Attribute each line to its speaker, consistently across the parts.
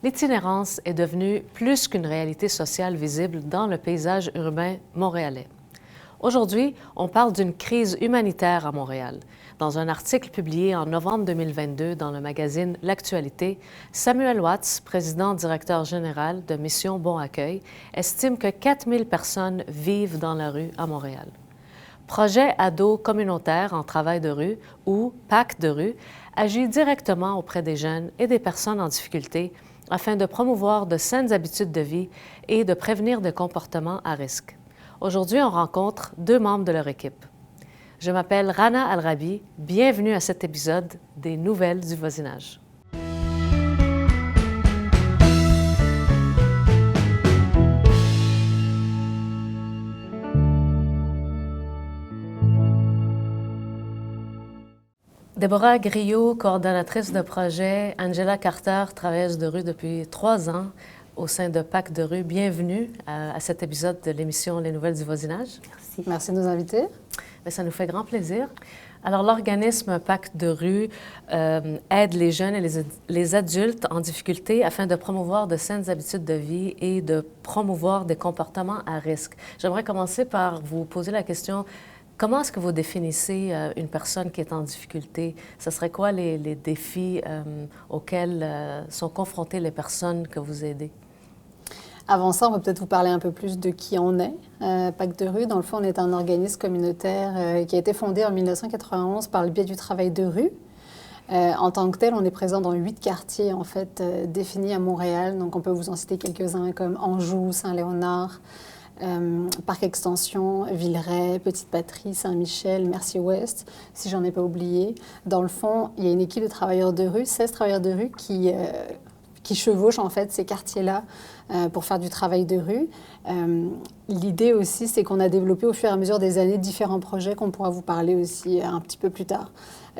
Speaker 1: l'itinérance est devenue plus qu'une réalité sociale visible dans le paysage urbain montréalais. Aujourd'hui, on parle d'une crise humanitaire à Montréal. Dans un article publié en novembre 2022 dans le magazine L'Actualité, Samuel Watts, président-directeur général de Mission Bon Accueil, estime que 4000 personnes vivent dans la rue à Montréal. Projet Ados communautaire en travail de rue, ou PAC de rue, agit directement auprès des jeunes et des personnes en difficulté afin de promouvoir de saines habitudes de vie et de prévenir des comportements à risque. Aujourd'hui, on rencontre deux membres de leur équipe. Je m'appelle Rana Al-Rabi. Bienvenue à cet épisode des Nouvelles du voisinage. Déborah Grillo, coordonnatrice de projet, Angela Carter, travailleuse de rue depuis 3 ans au sein de PAC de rue. Bienvenue à cet épisode de l'émission Les Nouvelles du voisinage.
Speaker 2: Merci. Merci de nous inviter.
Speaker 1: Bien, ça nous fait grand plaisir. Alors, l'organisme PAC de rue aide les jeunes et les adultes en difficulté afin de promouvoir de saines habitudes de vie et de promouvoir des comportements à risque. J'aimerais commencer par vous poser la question. Comment est-ce que vous définissez une personne qui est en difficulté? Ce serait quoi les défis auxquels sont confrontées les personnes que vous aidez?
Speaker 2: Avant ça, on va peut-être vous parler un peu plus de qui on est. PAC de rue, dans le fond, on est un organisme communautaire qui a été fondé en 1991 par le biais du travail de rue. En tant que tel, on est présent dans 8 quartiers, en fait, définis à Montréal. Donc, on peut vous en citer quelques-uns comme Anjou, Saint-Léonard, Parc Extension, Villeray, Petite-Patrie, Saint-Michel, Mercier-Ouest, si j'en ai pas oublié. Dans le fond, il y a une équipe de travailleurs de rue, 16 travailleurs de rue qui chevauchent en fait ces quartiers-là pour faire du travail de rue. L'idée aussi, c'est qu'on a développé au fur et à mesure des années différents projets qu'on pourra vous parler aussi un petit peu plus tard,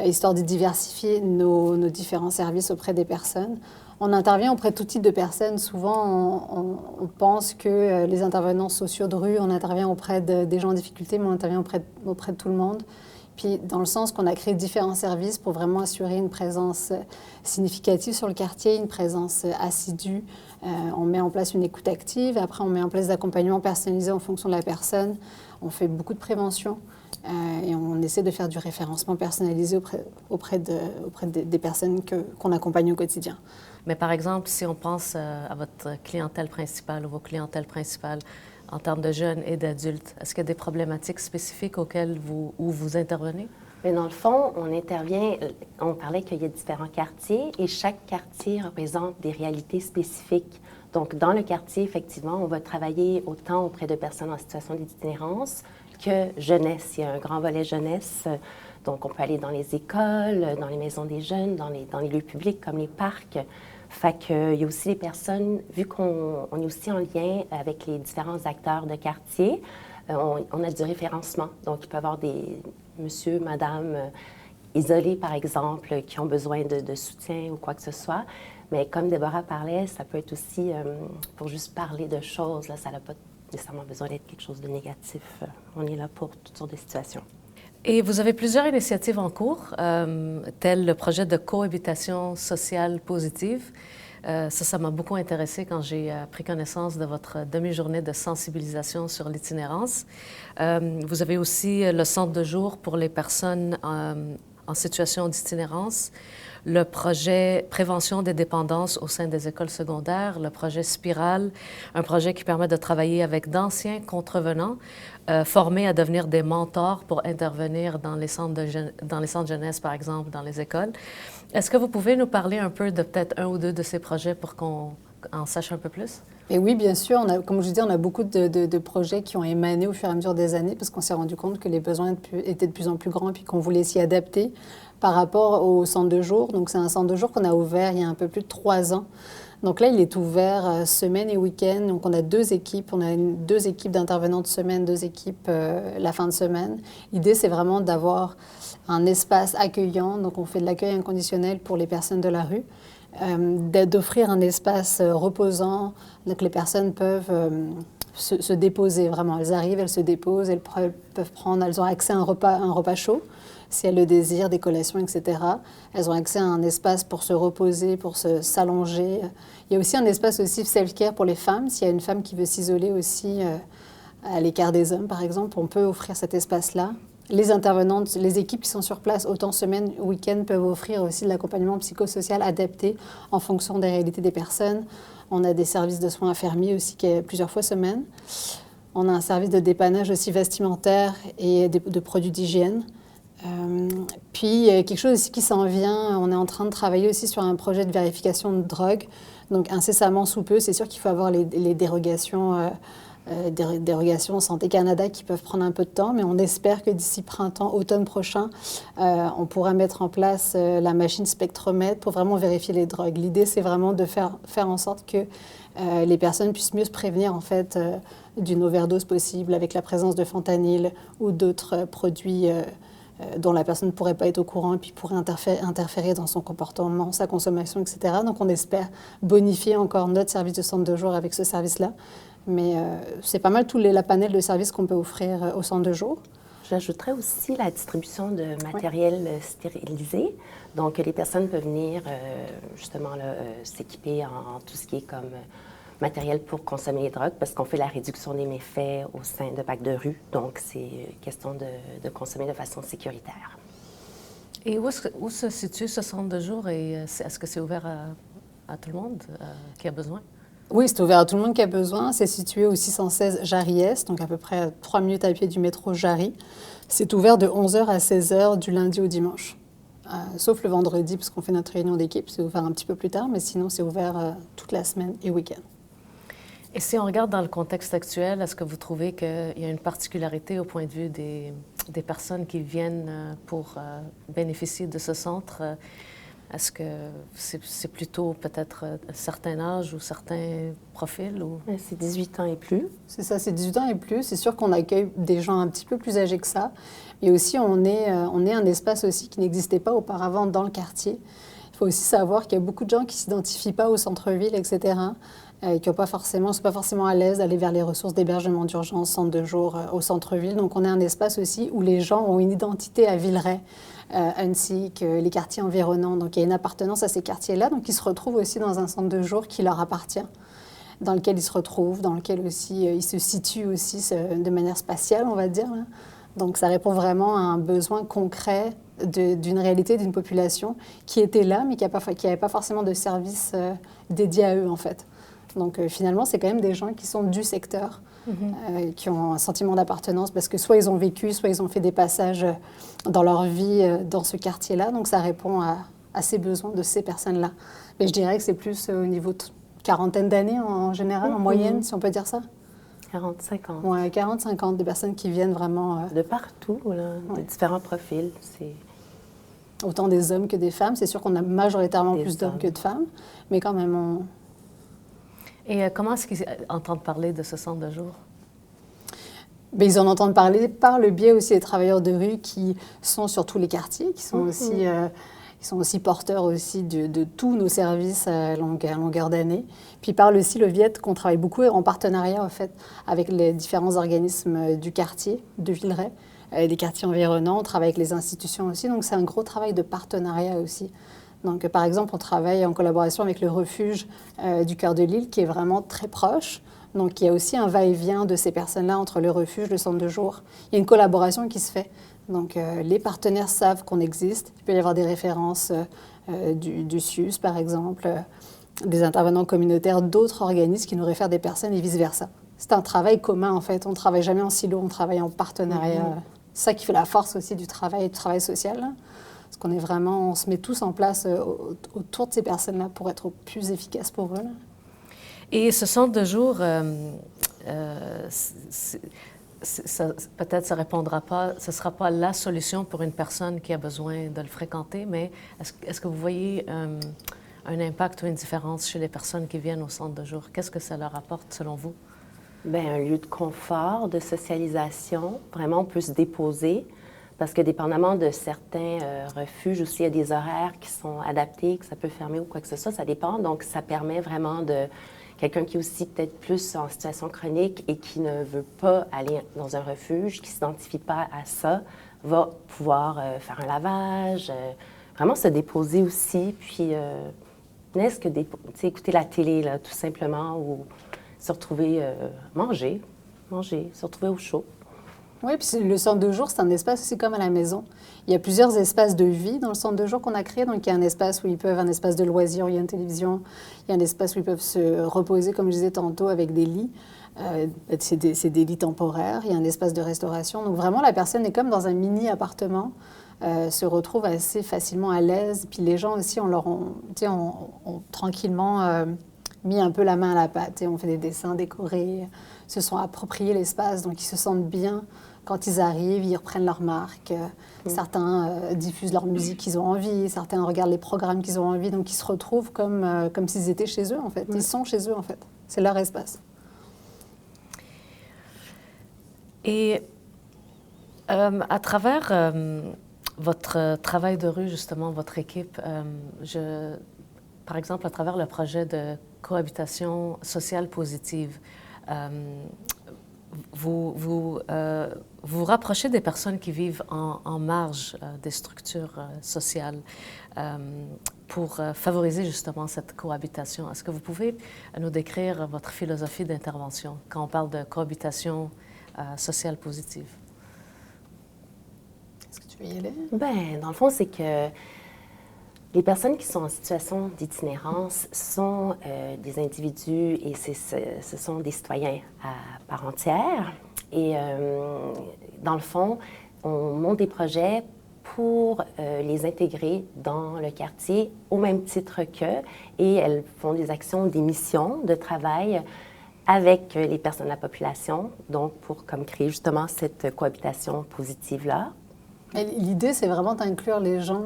Speaker 2: histoire de diversifier nos différents services auprès des personnes. On intervient auprès de tout type de personnes. Souvent, on pense que les intervenants sociaux de rue, on intervient auprès des gens en difficulté, mais on intervient auprès de tout le monde. Puis, dans le sens qu'on a créé différents services pour vraiment assurer une présence significative sur le quartier, une présence assidue. On met en place une écoute active. Après, on met en place des accompagnements personnalisés en fonction de la personne. On fait beaucoup de prévention et on essaie de faire du référencement personnalisé auprès des personnes qu'on accompagne au quotidien.
Speaker 1: Mais par exemple, si on pense à votre clientèle principale ou vos clientèles principales en termes de jeunes et d'adultes, est-ce qu'il y a des problématiques spécifiques auxquelles vous intervenez?
Speaker 3: Mais dans le fond, on intervient, on parlait qu'il y a différents quartiers et chaque quartier représente des réalités spécifiques. Donc, dans le quartier, effectivement, on va travailler autant auprès de personnes en situation d'itinérance que jeunesse. Il y a un grand volet jeunesse. Donc, on peut aller dans les écoles, dans les maisons des jeunes, dans les lieux publics comme les parcs. Fait qu'il y a aussi des personnes, vu qu'on est aussi en lien avec les différents acteurs de quartier, on a du référencement. Donc, il peut y avoir des monsieur, madame isolés, par exemple, qui ont besoin de soutien ou quoi que ce soit. Mais comme Déborah parlait, ça peut être aussi pour juste parler de choses. Là, ça n'a pas nécessairement besoin d'être quelque chose de négatif. On est là pour toutes sortes de situations.
Speaker 1: Et vous avez plusieurs initiatives en cours, tel le projet de cohabitation sociale positive. Ça m'a beaucoup intéressée quand j'ai pris connaissance de votre demi-journée de sensibilisation sur l'itinérance. Vous avez aussi le centre de jour pour les personnes en situation d'itinérance, le projet Prévention des dépendances au sein des écoles secondaires, le projet Spirale, un projet qui permet de travailler avec d'anciens contrevenants formés à devenir des mentors pour intervenir dans les centres de jeunesse, par exemple, dans les écoles. Est-ce que vous pouvez nous parler un peu de peut-être un ou deux de ces projets pour qu'on en sache un peu plus?
Speaker 2: Et oui, bien sûr. Comme je disais, on a beaucoup de projets qui ont émané au fur et à mesure des années parce qu'on s'est rendu compte que les besoins étaient de plus en plus grands et puis qu'on voulait s'y adapter par rapport au centre de jour. Donc, c'est un centre de jour qu'on a ouvert il y a un peu plus de 3 ans. Donc là, il est ouvert semaine et week-end. Donc, on a 2 équipes. On a 2 équipes d'intervenants de semaine, 2 équipes la fin de semaine. L'idée, c'est vraiment d'avoir un espace accueillant. Donc, on fait de l'accueil inconditionnel pour les personnes de la rue. D'offrir un espace reposant. Donc, les personnes peuvent se déposer, vraiment. Elles arrivent, elles se déposent, elles peuvent prendre, elles ont accès à un repas chaud. si elles le désirent, des collations, etc. Elles ont accès à un espace pour se reposer, pour s'allonger. Il y a aussi un espace aussi self-care pour les femmes. S'il y a une femme qui veut s'isoler aussi à l'écart des hommes, par exemple, on peut offrir cet espace-là. Les intervenantes, les équipes qui sont sur place, autant semaine, week-end, peuvent offrir aussi de l'accompagnement psychosocial adapté en fonction des réalités des personnes. On a des services de soins infirmiers aussi qui est plusieurs fois semaine. On a un service de dépannage aussi vestimentaire et de produits d'hygiène. Puis, quelque chose aussi qui s'en vient, on est en train de travailler aussi sur un projet de vérification de drogue. Donc, incessamment sous peu, c'est sûr qu'il faut avoir les dérogations, dérogations Santé Canada qui peuvent prendre un peu de temps, mais on espère que d'ici printemps, automne prochain, on pourra mettre en place la machine spectromètre pour vraiment vérifier les drogues. L'idée, c'est vraiment de faire en sorte que les personnes puissent mieux se prévenir, en fait, d'une overdose possible avec la présence de fentanyl ou d'autres produits dont la personne ne pourrait pas être au courant et puis pourrait interférer dans son comportement, sa consommation, etc. Donc, on espère bonifier encore notre service de centre de jour avec ce service-là. Mais c'est pas mal la panel de services qu'on peut offrir au centre de jour.
Speaker 3: J'ajouterais aussi la distribution de matériel stérilisé. Donc, les personnes peuvent venir justement s'équiper en tout ce qui est comme matériel pour consommer les drogues parce qu'on fait la réduction des méfaits au sein de Pacte de rue. Donc, c'est question de consommer de façon sécuritaire.
Speaker 1: Et où se situe ce centre de jour et est-ce que c'est ouvert à tout le monde qui a besoin?
Speaker 2: Oui, c'est ouvert à tout le monde qui a besoin. C'est situé au 616 Jarry-Est, donc à peu près 3 minutes à pied du métro Jarry. C'est ouvert de 11h à 16h du lundi au dimanche. Sauf le vendredi, parce qu'on fait notre réunion d'équipe, c'est ouvert un petit peu plus tard, mais sinon c'est ouvert toute la semaine et week-end.
Speaker 1: Et si on regarde dans le contexte actuel, est-ce que vous trouvez qu'il y a une particularité au point de vue des personnes qui viennent pour bénéficier de ce centre? Est-ce que c'est plutôt peut-être un certain âge ou certains profils? Ou...
Speaker 3: C'est 18 ans et plus.
Speaker 2: C'est ça, c'est 18 ans et plus. C'est sûr qu'on accueille des gens un petit peu plus âgés que ça. Mais aussi, on est un espace aussi qui n'existait pas auparavant dans le quartier. Il faut aussi savoir qu'il y a beaucoup de gens qui ne s'identifient pas au centre-ville, etc., qui ne sont pas forcément à l'aise d'aller vers les ressources d'hébergement d'urgence, centre de jour, au centre-ville. Donc, on est un espace aussi où les gens ont une identité à Villeray, ainsi que les quartiers environnants. Donc, il y a une appartenance à ces quartiers-là. Donc, ils se retrouvent aussi dans un centre de jour qui leur appartient, dans lequel ils se retrouvent, dans lequel aussi ils se situent aussi de manière spatiale, on va dire. Donc, ça répond vraiment à un besoin concret d'une réalité, d'une population qui était là, mais qui n'avait pas forcément de service dédié à eux, en fait. Donc, finalement, c'est quand même des gens qui sont du secteur, qui ont un sentiment d'appartenance parce que soit ils ont vécu, soit ils ont fait des passages dans leur vie dans ce quartier-là. Donc, ça répond à ces besoins de ces personnes-là. Mais je dirais que c'est plus au niveau de quarantaine d'années en général, en moyenne, si on peut dire ça.
Speaker 3: 40-50.
Speaker 2: Oui, 40-50, des personnes qui viennent vraiment...
Speaker 3: de partout, là, de différents profils. C'est...
Speaker 2: Autant des hommes que des femmes. C'est sûr qu'on a majoritairement plus d'hommes que de femmes, mais quand même, on...
Speaker 1: Et comment est-ce qu'ils entendent parler de ce centre de jour?
Speaker 2: Bien, ils en entendent parler par le biais aussi des travailleurs de rue qui sont sur tous les quartiers, qui sont aussi porteurs aussi de tous nos services à longueur d'année. Puis par aussi le VIET qu'on travaille beaucoup en partenariat en fait avec les différents organismes du quartier de Villeray, des quartiers environnants. On travaille avec les institutions aussi, donc c'est un gros travail de partenariat aussi. Donc, par exemple, on travaille en collaboration avec le refuge du Cœur de l'Île, qui est vraiment très proche. Donc, il y a aussi un va-et-vient de ces personnes-là entre le refuge, le centre de jour. Il y a une collaboration qui se fait. Donc, les partenaires savent qu'on existe. Il peut y avoir des références du SUS, par exemple, des intervenants communautaires, d'autres organismes qui nous réfèrent des personnes et vice-versa. C'est un travail commun, en fait. On ne travaille jamais en silo, on travaille en partenariat. C'est ça qui fait la force aussi du travail social, là. Parce qu'on est vraiment, on se met tous en place autour de ces personnes-là pour être plus efficaces pour eux. Là.
Speaker 1: Et ce centre de jour, peut-être ça répondra pas, ce ne sera pas la solution pour une personne qui a besoin de le fréquenter, mais est-ce que vous voyez un impact ou une différence chez les personnes qui viennent au centre de jour? Qu'est-ce que ça leur apporte selon vous?
Speaker 3: Bien, un lieu de confort, de socialisation. Vraiment, on peut se déposer. Parce que dépendamment de certains refuges aussi, il y a des horaires qui sont adaptés, que ça peut fermer ou quoi que ce soit, ça dépend. Donc, ça permet vraiment de... Quelqu'un qui est aussi peut-être plus en situation chronique et qui ne veut pas aller dans un refuge, qui ne s'identifie pas à ça, va pouvoir faire un lavage, vraiment se déposer aussi, puis n'est-ce que écouter la télé, là, tout simplement, ou se retrouver, manger, se retrouver au chaud.
Speaker 2: Oui, puis le centre de jour, c'est un espace aussi comme à la maison. Il y a plusieurs espaces de vie dans le centre de jour qu'on a créé. Donc, il y a un espace où ils peuvent, un espace de loisirs, où il y a une télévision. Il y a un espace où ils peuvent se reposer, comme je disais tantôt, avec des lits. C'est des lits temporaires. Il y a un espace de restauration. Donc, vraiment, la personne est comme dans un mini-appartement, se retrouve assez facilement à l'aise. Puis les gens aussi, ont tranquillement mis un peu la main à la pâte. On fait des dessins décorés, se sont appropriés l'espace, donc ils se sentent bien quand ils arrivent, ils reprennent leur marque. Certains diffusent leur musique qu'ils ont envie, certains regardent les programmes qu'ils ont envie, donc ils se retrouvent comme s'ils étaient chez eux, en fait. Ils sont chez eux, en fait. C'est leur espace.
Speaker 1: Et à travers votre travail de rue, justement, votre équipe, par exemple, à travers le projet de cohabitation sociale positive, vous rapprochez des personnes qui vivent en marge des structures sociales pour favoriser justement cette cohabitation. Est-ce que vous pouvez nous décrire votre philosophie d'intervention quand on parle de cohabitation sociale positive?
Speaker 2: Est-ce que tu veux y aller?
Speaker 3: Bien, dans le fond, c'est que les personnes qui sont en situation d'itinérance sont des individus et ce sont des citoyens à part entière. Et dans le fond, on monte des projets pour les intégrer dans le quartier au même titre qu'eux. Et elles font des actions, des missions de travail avec les personnes de la population, donc pour comme créer justement cette cohabitation positive-là.
Speaker 2: L'idée, c'est vraiment d'inclure les gens.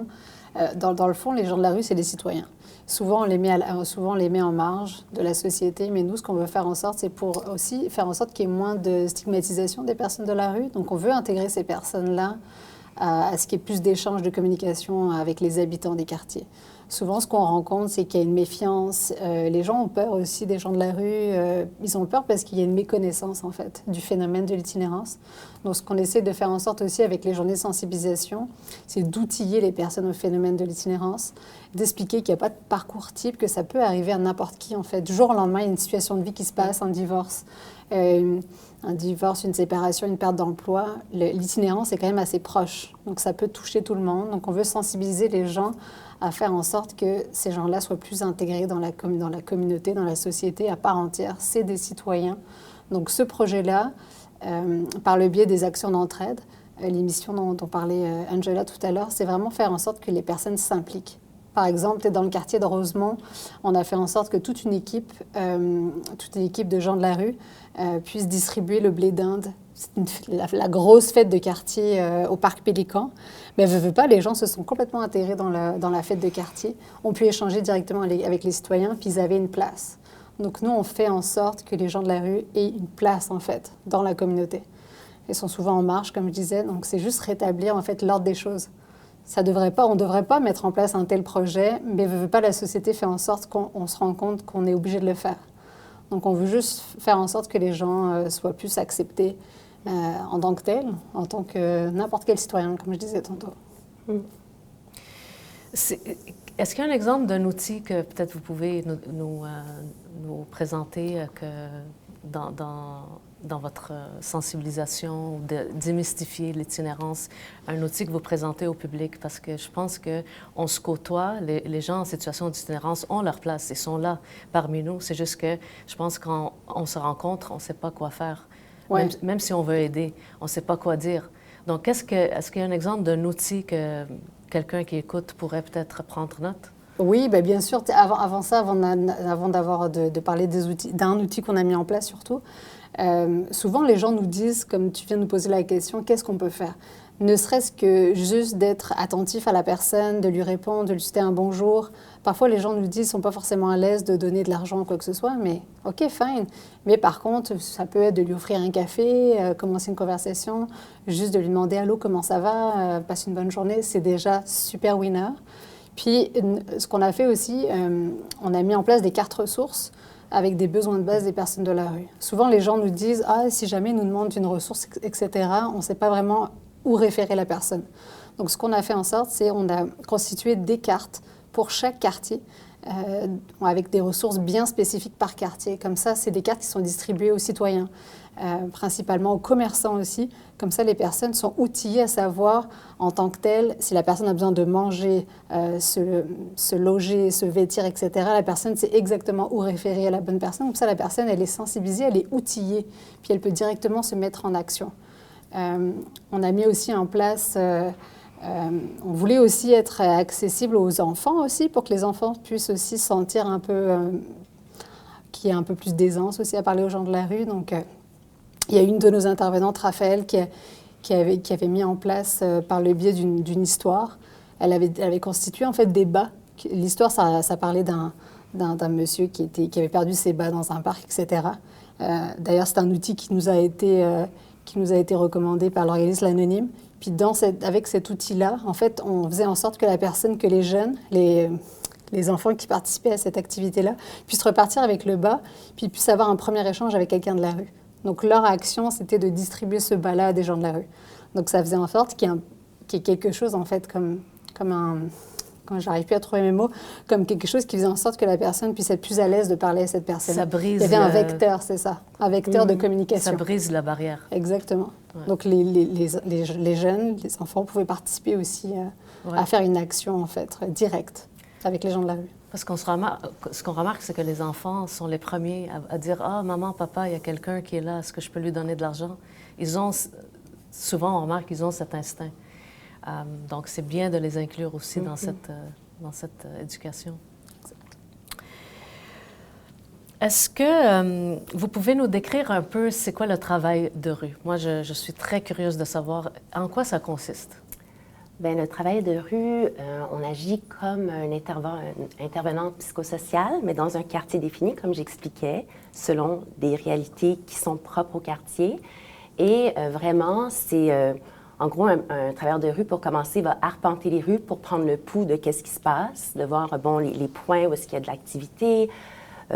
Speaker 2: Dans le fond, les gens de la rue, c'est des citoyens. Souvent, on les met en marge de la société, mais nous, ce qu'on veut faire en sorte, c'est pour aussi faire en sorte qu'il y ait moins de stigmatisation des personnes de la rue. Donc, on veut intégrer ces personnes-là à ce qu'il y ait plus d'échanges de communication avec les habitants des quartiers. Souvent, ce qu'on rencontre, c'est qu'il y a une méfiance. Les gens ont peur aussi des gens de la rue. Ils ont peur parce qu'il y a une méconnaissance, en fait, du phénomène de l'itinérance. Donc, ce qu'on essaie de faire en sorte aussi avec les journées de sensibilisation, c'est d'outiller les personnes au phénomène de l'itinérance, d'expliquer qu'il n'y a pas de parcours type, que ça peut arriver à n'importe qui, en fait. Du jour au lendemain, il y a une situation de vie qui se passe, un divorce, une séparation, une perte d'emploi. L'itinérance est quand même assez proche. Donc, ça peut toucher tout le monde. Donc, on veut sensibiliser les gens à faire en sorte que ces gens-là soient plus intégrés dans la communauté, dans la société à part entière. C'est des citoyens. Donc ce projet-là, par le biais des actions d'entraide, l'émission dont parlait Angela tout à l'heure, c'est vraiment faire en sorte que les personnes s'impliquent. Par exemple, dans le quartier de Rosemont, on a fait en sorte que toute une équipe de gens de la rue puisse distribuer le blé d'Inde. C'est la grosse fête de quartier au Parc Pélican. Mais veut pas, les gens se sont complètement intégrés dans la fête de quartier, ont pu échanger directement avec les citoyens, puis ils avaient une place. Donc nous, on fait en sorte que les gens de la rue aient une place, en fait, dans la communauté. Ils sont souvent en marge, comme je disais, donc c'est juste rétablir, en fait, l'ordre des choses. On ne devrait pas mettre en place un tel projet, mais veut pas, la société fait en sorte qu'on se rend compte qu'on est obligé de le faire. Donc on veut juste faire en sorte que les gens soient plus acceptés en tant que tels, en tant que n'importe quel citoyen, comme je disais tantôt.
Speaker 1: Est-ce qu'il y a un exemple d'un outil que peut-être vous pouvez nous présenter que dans votre sensibilisation, démystifier l'itinérance, un outil que vous présentez au public? Parce que je pense qu'on se côtoie, les gens en situation d'itinérance ont leur place, ils sont là parmi nous. C'est juste que je pense que quand on se rencontre, on ne sait pas quoi faire. Ouais. Même si on veut aider, on ne sait pas quoi dire. Donc, est-ce qu'il y a un exemple d'un outil que quelqu'un qui écoute pourrait peut-être prendre note?
Speaker 2: Oui, bien sûr. Avant de parler d'un outil qu'on a mis en place surtout, souvent les gens nous disent, comme tu viens de nous poser la question, qu'est-ce qu'on peut faire? Ne serait-ce que juste d'être attentif à la personne, de lui répondre, de lui souhaiter un bonjour. Parfois, les gens nous disent qu'ils ne sont pas forcément à l'aise de donner de l'argent ou quoi que ce soit, mais OK, fine. Mais par contre, ça peut être de lui offrir un café, commencer une conversation, juste de lui demander « Allô, comment ça va? Passe une bonne journée ». C'est déjà super winner. Puis, ce qu'on a fait aussi, on a mis en place des cartes ressources avec des besoins de base des personnes de la rue. Souvent, les gens nous disent « Ah, si jamais ils nous demandent une ressource, etc. », on ne sait pas vraiment où référer la personne. Donc, ce qu'on a fait en sorte, c'est on a constitué des cartes pour chaque quartier, avec des ressources bien spécifiques par quartier. Comme ça, c'est des cartes qui sont distribuées aux citoyens, principalement aux commerçants aussi. Comme ça, les personnes sont outillées à savoir, en tant que telles, si la personne a besoin de manger, se loger, se vêtir, etc., la personne sait exactement où référer à la bonne personne. Comme ça, la personne, elle est sensibilisée, elle est outillée, puis elle peut directement se mettre en action. On a mis aussi en place... on voulait aussi être accessible aux enfants aussi, pour que les enfants puissent aussi sentir un peu qu'il y ait un peu plus d'aisance aussi à parler aux gens de la rue. Donc, il y a une de nos intervenantes, Raphaël, qui avait mis en place par le biais d'une histoire. Elle avait constitué en fait des bas. L'histoire, ça parlait d'un monsieur qui avait perdu ses bas dans un parc, etc. D'ailleurs, c'est un outil qui nous a été recommandé par l'organisme L'Anonyme. Puis avec cet outil-là, en fait, on faisait en sorte que la personne, que les jeunes, les enfants qui participaient à cette activité-là, puissent repartir avec le bas, puis puissent avoir un premier échange avec quelqu'un de la rue. Donc leur action, c'était de distribuer ce bas-là à des gens de la rue. Donc ça faisait en sorte qu'il y ait quelque chose, en fait, comme un... Quand j'arrive plus à trouver mes mots, comme quelque chose qui faisait en sorte que la personne puisse être plus à l'aise de parler à cette personne.
Speaker 1: Ça brise...
Speaker 2: Il y avait un vecteur, c'est ça, un vecteur de communication.
Speaker 1: Ça brise la barrière.
Speaker 2: Exactement.
Speaker 1: Ouais.
Speaker 2: Donc les jeunes, les enfants pouvaient participer aussi à faire une action, en fait, directe avec les gens de la rue.
Speaker 1: Parce ce qu'on remarque, c'est que les enfants sont les premiers à dire « Ah, maman, papa, il y a quelqu'un qui est là, est-ce que je peux lui donner de l'argent? » Souvent, on remarque qu'ils ont cet instinct. Donc, c'est bien de les inclure aussi dans cette éducation. Est-ce que vous pouvez nous décrire un peu c'est quoi le travail de rue? Moi, je suis très curieuse de savoir en quoi ça consiste.
Speaker 3: Bien, le travail de rue, on agit comme un intervenant psychosocial, mais dans un quartier défini, comme j'expliquais, selon des réalités qui sont propres au quartier. Et vraiment, c'est... En gros, un travailleur de rue, pour commencer, va arpenter les rues pour prendre le pouls de qu'est-ce qui se passe, de voir les points où est-ce qu'il y a de l'activité,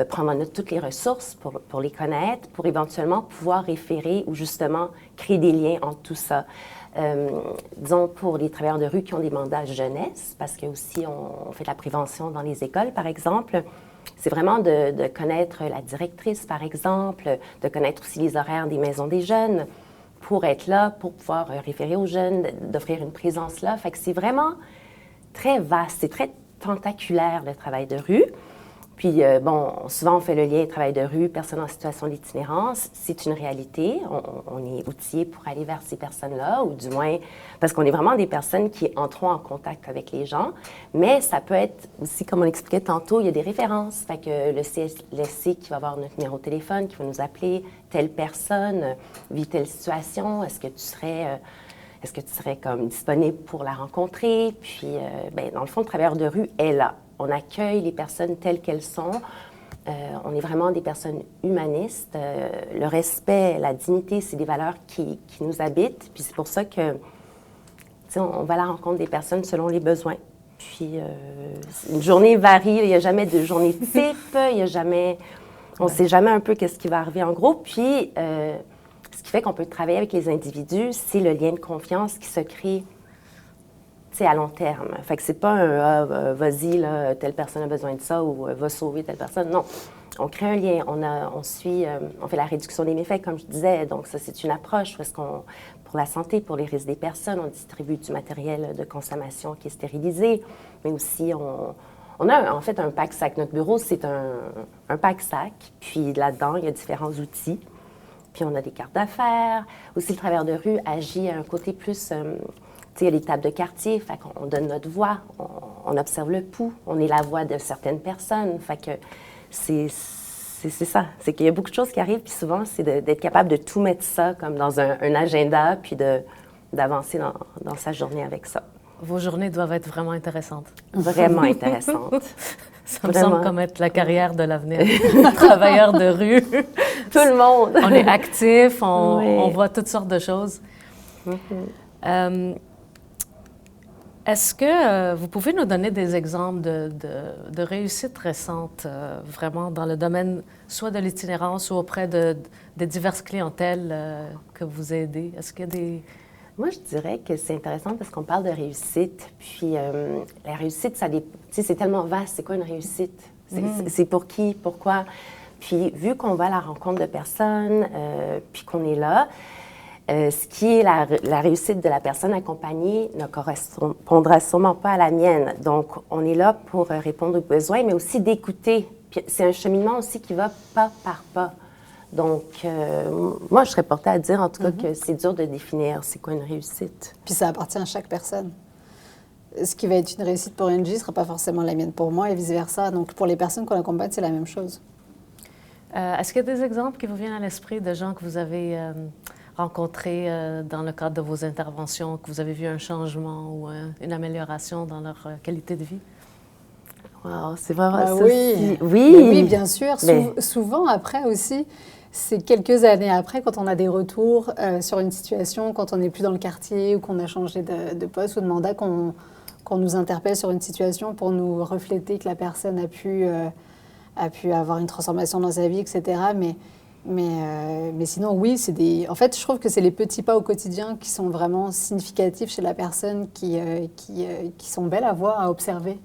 Speaker 3: prendre en note toutes les ressources pour les connaître, pour éventuellement pouvoir référer ou justement créer des liens entre tout ça. Disons, pour les travailleurs de rue qui ont des mandats jeunesse, parce que aussi on fait de la prévention dans les écoles, par exemple, c'est vraiment de connaître la directrice, par exemple, de connaître aussi les horaires des maisons des jeunes, pour être là, pour pouvoir référer aux jeunes, d'offrir une présence là. Fait que c'est vraiment très vaste, c'est très tentaculaire, le travail de rue. Puis, souvent, on fait le lien travail de rue, personnes en situation d'itinérance. C'est une réalité. On est outillé pour aller vers ces personnes-là, ou du moins, parce qu'on est vraiment des personnes qui entrent en contact avec les gens. Mais ça peut être aussi, comme on expliquait tantôt, il y a des références. Fait que le CLSC qui va avoir notre numéro de téléphone, qui va nous appeler, telle personne vit telle situation, est-ce que tu serais comme disponible pour la rencontrer? Puis, dans le fond, le travailleur de rue est là. On accueille les personnes telles qu'elles sont. On est vraiment des personnes humanistes. Le respect, la dignité, c'est des valeurs qui nous habitent. Puis c'est pour ça que, on va à la rencontre des personnes selon les besoins. Puis une journée varie. Il n'y a jamais de journée type. Il y a jamais... On ne sait jamais un peu qu'est-ce qui va arriver en gros. Puis ce qui fait qu'on peut travailler avec les individus, c'est le lien de confiance qui se crée à long terme. Fait que c'est pas un vas-y, là, telle personne a besoin de ça ou va sauver telle personne. Non. On crée un lien, on fait la réduction des méfaits, comme je disais. Donc, ça, c'est une approche parce pour la santé, pour les risques des personnes, on distribue du matériel de consommation qui est stérilisé, mais aussi on a en fait un pack-sac. Notre bureau, c'est un pack-sac, puis là-dedans, il y a différents outils. Puis on a des cartes d'affaires. Aussi, le travailleur de rue agit à un côté plus... il y a les tables de quartier, fait qu'on donne notre voix, on observe le pouls, on est la voix de certaines personnes. Fait que c'est ça. C'est qu'il y a beaucoup de choses qui arrivent, puis souvent, c'est d'être capable de tout mettre ça comme dans un agenda, puis d'avancer dans sa journée avec ça.
Speaker 1: Vos journées doivent être vraiment intéressantes.
Speaker 3: Vraiment intéressantes.
Speaker 1: Ça me semble comme être la carrière de l'avenir. Travailleur de rue.
Speaker 3: Tout le monde.
Speaker 1: On est actif, on voit toutes sortes de choses. Est-ce que vous pouvez nous donner des exemples de réussites récentes, vraiment dans le domaine soit de l'itinérance ou auprès des diverses clientèles que vous aidez? Est-ce qu'il y a
Speaker 3: Moi, je dirais que c'est intéressant parce qu'on parle de réussite. Puis, la réussite, c'est tellement vaste. C'est quoi une réussite? C'est pour qui? Pourquoi? Puis, vu qu'on va à la rencontre de personnes, puis qu'on est là, ce qui est la réussite de la personne accompagnée ne correspondra sûrement pas à la mienne. Donc, on est là pour répondre aux besoins, mais aussi d'écouter. Puis, c'est un cheminement aussi qui va pas par pas. Donc, moi, je serais portée à dire, en tout cas, que c'est dur de définir c'est quoi une réussite.
Speaker 2: Puis ça appartient à chaque personne. Ce qui va être une réussite pour Angie ne sera pas forcément la mienne pour moi et vice-versa. Donc, pour les personnes qu'on accompagne, c'est la même chose.
Speaker 1: Est-ce qu'il y a des exemples qui vous viennent à l'esprit de gens que vous avez rencontrés dans le cadre de vos interventions, que vous avez vu un changement ou une amélioration dans leur qualité de vie?
Speaker 3: Wow, c'est vraiment ça.
Speaker 2: Oui.
Speaker 3: Oui.
Speaker 2: Mais oui, bien sûr. Souvent, après aussi, c'est quelques années après, quand on a des retours sur une situation, quand on n'est plus dans le quartier ou qu'on a changé de poste ou de mandat, qu'on nous interpelle sur une situation pour nous refléter que la personne a pu avoir une transformation dans sa vie, etc. Mais sinon, oui, en fait, je trouve que c'est les petits pas au quotidien qui sont vraiment significatifs chez la personne, qui sont belles à voir, à observer,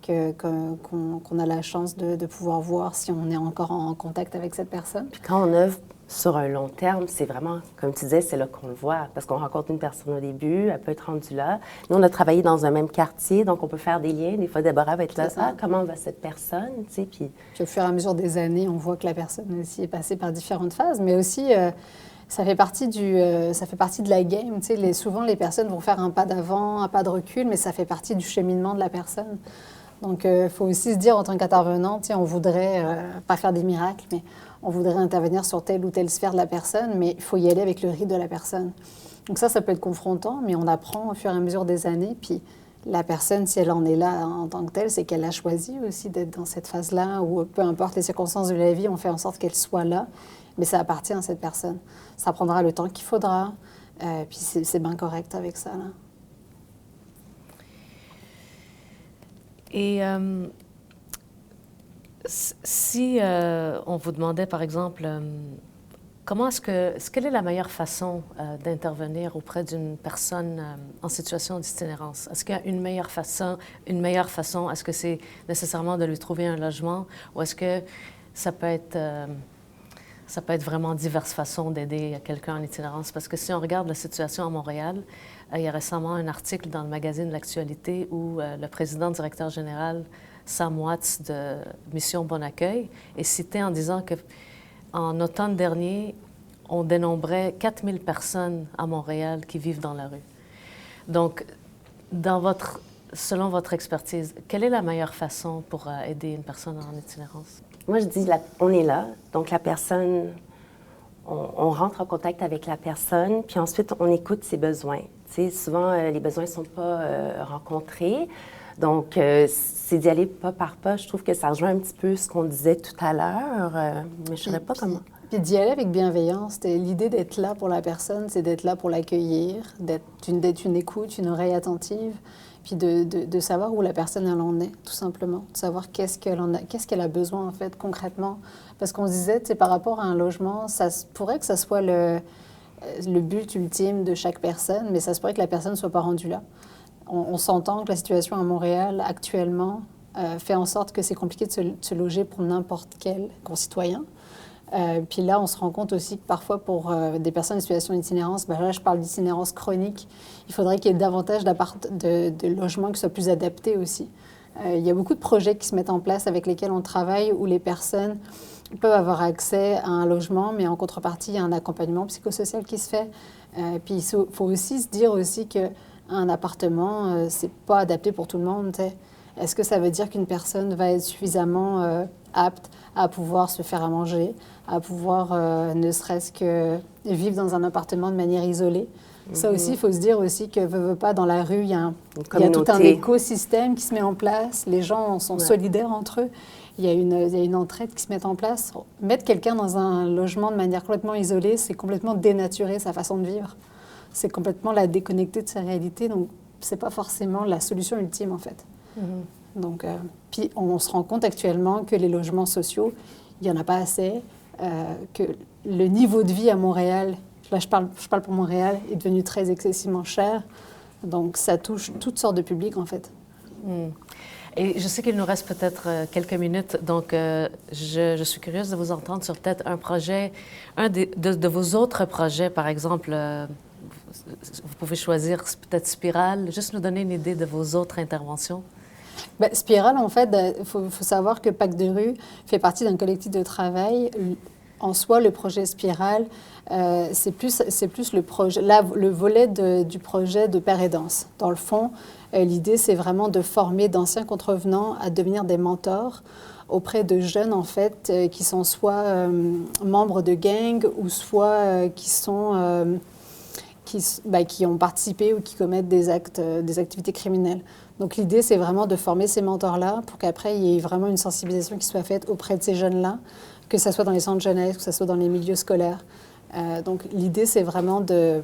Speaker 2: qu'on a la chance de pouvoir voir si on est encore en contact avec cette personne.
Speaker 3: Puis quand on œuvre sur un long terme, c'est vraiment, comme tu disais, c'est là qu'on le voit. Parce qu'on rencontre une personne au début, elle peut être rendue là. Nous, on a travaillé dans un même quartier, donc on peut faire des liens. Des fois, Déborah va être là, comment va cette personne? Tu sais, puis
Speaker 2: au fur et à mesure des années, on voit que la personne aussi est passée par différentes phases, mais aussi... ça fait partie de la game. Tu sais, souvent, les personnes vont faire un pas d'avant, un pas de recul, mais ça fait partie du cheminement de la personne. Donc, il faut aussi se dire, en tant qu'intervenant, on voudrait, pas faire des miracles, mais on voudrait intervenir sur telle ou telle sphère de la personne, mais il faut y aller avec le rythme de la personne. Donc ça peut être confrontant, mais on apprend au fur et à mesure des années. Puis la personne, si elle en est là en tant que telle, c'est qu'elle a choisi aussi d'être dans cette phase-là, ou peu importe les circonstances de la vie, on fait en sorte qu'elle soit là, mais ça appartient à cette personne. Ça prendra le temps qu'il faudra, puis c'est bien correct avec ça, là.
Speaker 1: Et si on vous demandait, par exemple, quelle est la meilleure façon d'intervenir auprès d'une personne en situation d'itinérance? Est-ce qu'il y a une meilleure façon? Est-ce que c'est nécessairement de lui trouver un logement? Ou est-ce que ça peut être vraiment diverses façons d'aider quelqu'un en itinérance? Parce que si on regarde la situation à Montréal, il y a récemment un article dans le magazine L'Actualité où le président directeur général, Sam Watts de Mission Bon Accueil, est cité en disant qu'en automne dernier, on dénombrait 4000 personnes à Montréal qui vivent dans la rue. Donc, selon votre expertise, quelle est la meilleure façon pour aider une personne en itinérance?
Speaker 3: Moi, je dis, on est là. Donc, la personne, on rentre en contact avec la personne, puis ensuite, on écoute ses besoins. Tu sais, souvent, les besoins ne sont pas rencontrés. Donc, c'est d'y aller pas par pas. Je trouve que ça rejoint un petit peu ce qu'on disait tout à l'heure, mais je ne saurais pas comment.
Speaker 2: Puis d'y aller avec bienveillance. L'idée d'être là pour la personne, c'est d'être là pour l'accueillir, d'être une écoute, une oreille attentive, puis de savoir où la personne elle en est, tout simplement. De savoir qu'est-ce qu'elle a besoin, en fait, concrètement. Parce qu'on se disait, par rapport à un logement, ça pourrait que ça soit le but ultime de chaque personne, mais ça se pourrait que la personne ne soit pas rendue là. On s'entend que la situation à Montréal, actuellement, fait en sorte que c'est compliqué de se loger pour n'importe quel concitoyen. Puis là, on se rend compte aussi que parfois, pour des personnes en situation d'itinérance, là, je parle d'itinérance chronique, il faudrait qu'il y ait davantage de logements qui soient plus adaptés aussi. Il y a beaucoup de projets qui se mettent en place avec lesquels on travaille, où les personnes peuvent avoir accès à un logement, mais en contrepartie, il y a un accompagnement psychosocial qui se fait. Puis il faut aussi se dire aussi qu'un appartement, c'est pas adapté pour tout le monde. Est-ce que ça veut dire qu'une personne va être suffisamment apte à pouvoir se faire à manger, à pouvoir ne serait-ce que vivre dans un appartement de manière isolée? Ça aussi, il faut se dire aussi que, veut pas, dans la rue, il y a tout un écosystème qui se met en place. Les gens sont solidaires entre eux. Il y a une entraide qui se met en place. Mettre quelqu'un dans un logement de manière complètement isolée, c'est complètement dénaturer sa façon de vivre. C'est complètement la déconnecter de sa réalité. Donc, c'est pas forcément la solution ultime, en fait. Donc, puis on se rend compte actuellement que les logements sociaux, il n'y en a pas assez, que le niveau de vie à Montréal, là je parle pour Montréal, est devenu très excessivement cher. Donc ça touche toutes sortes de publics en fait.
Speaker 1: Et je sais qu'il nous reste peut-être quelques minutes, donc je suis curieuse de vous entendre sur peut-être un projet, de vos autres projets, par exemple, vous pouvez choisir peut-être Spirale, juste nous donner une idée de vos autres interventions.
Speaker 2: Ben, Spirale, en fait, il faut savoir que Pacte de rue fait partie d'un collectif de travail. En soi, le projet Spirale, c'est plus le projet, là, le volet du projet de Père et Danse. Dans le fond, l'idée, c'est vraiment de former d'anciens contrevenants à devenir des mentors auprès de jeunes, en fait, qui sont soit membres de gangs ou soit qui ont participé ou qui commettent des activités criminelles. Donc l'idée, c'est vraiment de former ces mentors-là pour qu'après, il y ait vraiment une sensibilisation qui soit faite auprès de ces jeunes-là, que ce soit dans les centres jeunesse, que ce soit dans les milieux scolaires. Donc l'idée, c'est vraiment de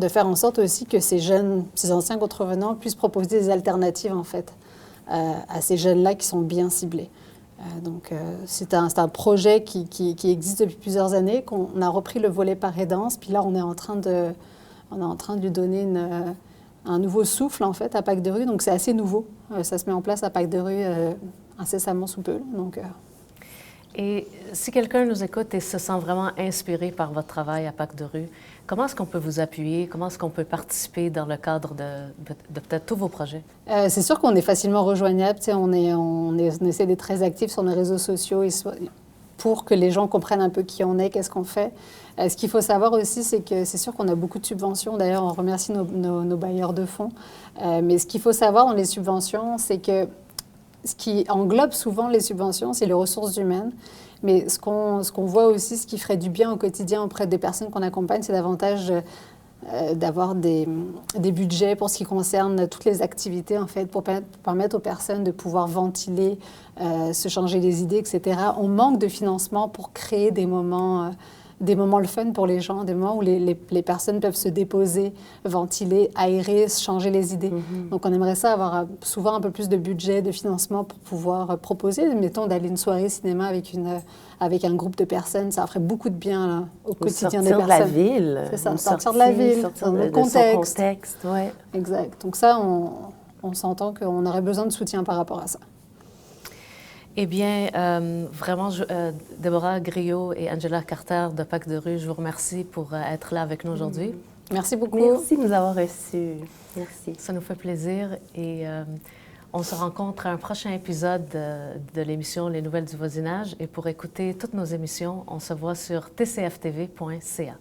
Speaker 2: faire en sorte aussi que ces anciens contrevenants puissent proposer des alternatives, en fait, à ces jeunes-là qui sont bien ciblés. Donc c'est un projet qui existe depuis plusieurs années, qu'on a repris le volet Père et Danse, puis là, on est en train de lui donner un nouveau souffle, en fait, à Pacte de rue. Donc, c'est assez nouveau. Ça se met en place à Pacte de rue incessamment sous peu. Donc,
Speaker 1: Et si quelqu'un nous écoute et se sent vraiment inspiré par votre travail à Pacte de rue, comment est-ce qu'on peut vous appuyer? Comment est-ce qu'on peut participer dans le cadre de peut-être tous vos projets? C'est
Speaker 2: sûr qu'on est facilement rejoignable. On essaie d'être très actifs sur nos réseaux sociaux pour que les gens comprennent un peu qui on est, qu'est-ce qu'on fait. Ce qu'il faut savoir aussi, c'est que c'est sûr qu'on a beaucoup de subventions. D'ailleurs, on remercie nos bailleurs de fonds. Mais ce qu'il faut savoir dans les subventions, c'est que ce qui englobe souvent les subventions, c'est les ressources humaines. Mais ce qu'on voit aussi, ce qui ferait du bien au quotidien auprès des personnes qu'on accompagne, c'est davantage d'avoir des budgets pour ce qui concerne toutes les activités, en fait, pour permettre aux personnes de pouvoir ventiler, se changer les idées, etc. On manque de financement pour créer des moments le fun pour les gens, des moments où les personnes peuvent se déposer, ventiler, aérer, changer les idées. Donc, on aimerait ça avoir souvent un peu plus de budget, de financement pour pouvoir proposer, mettons, d'aller une soirée cinéma avec un groupe de personnes. Ça ferait beaucoup de bien là, au quotidien des personnes.
Speaker 3: Sortir de la ville.
Speaker 2: C'est ça, sortir de la ville,
Speaker 3: sortir
Speaker 2: dans
Speaker 3: de
Speaker 2: le contexte.
Speaker 3: son contexte, ouais.
Speaker 2: Exact. Donc ça, on s'entend qu'on aurait besoin de soutien par rapport à ça.
Speaker 1: Eh bien, vraiment, Déborah Griot et Angela Carter de Pacte de rue, je vous remercie pour être là avec nous aujourd'hui.
Speaker 2: Merci beaucoup.
Speaker 3: Merci de nous avoir reçus. Merci.
Speaker 1: Ça nous fait plaisir et on se rencontre à un prochain épisode de l'émission Les Nouvelles du voisinage. Et pour écouter toutes nos émissions, on se voit sur tcftv.ca.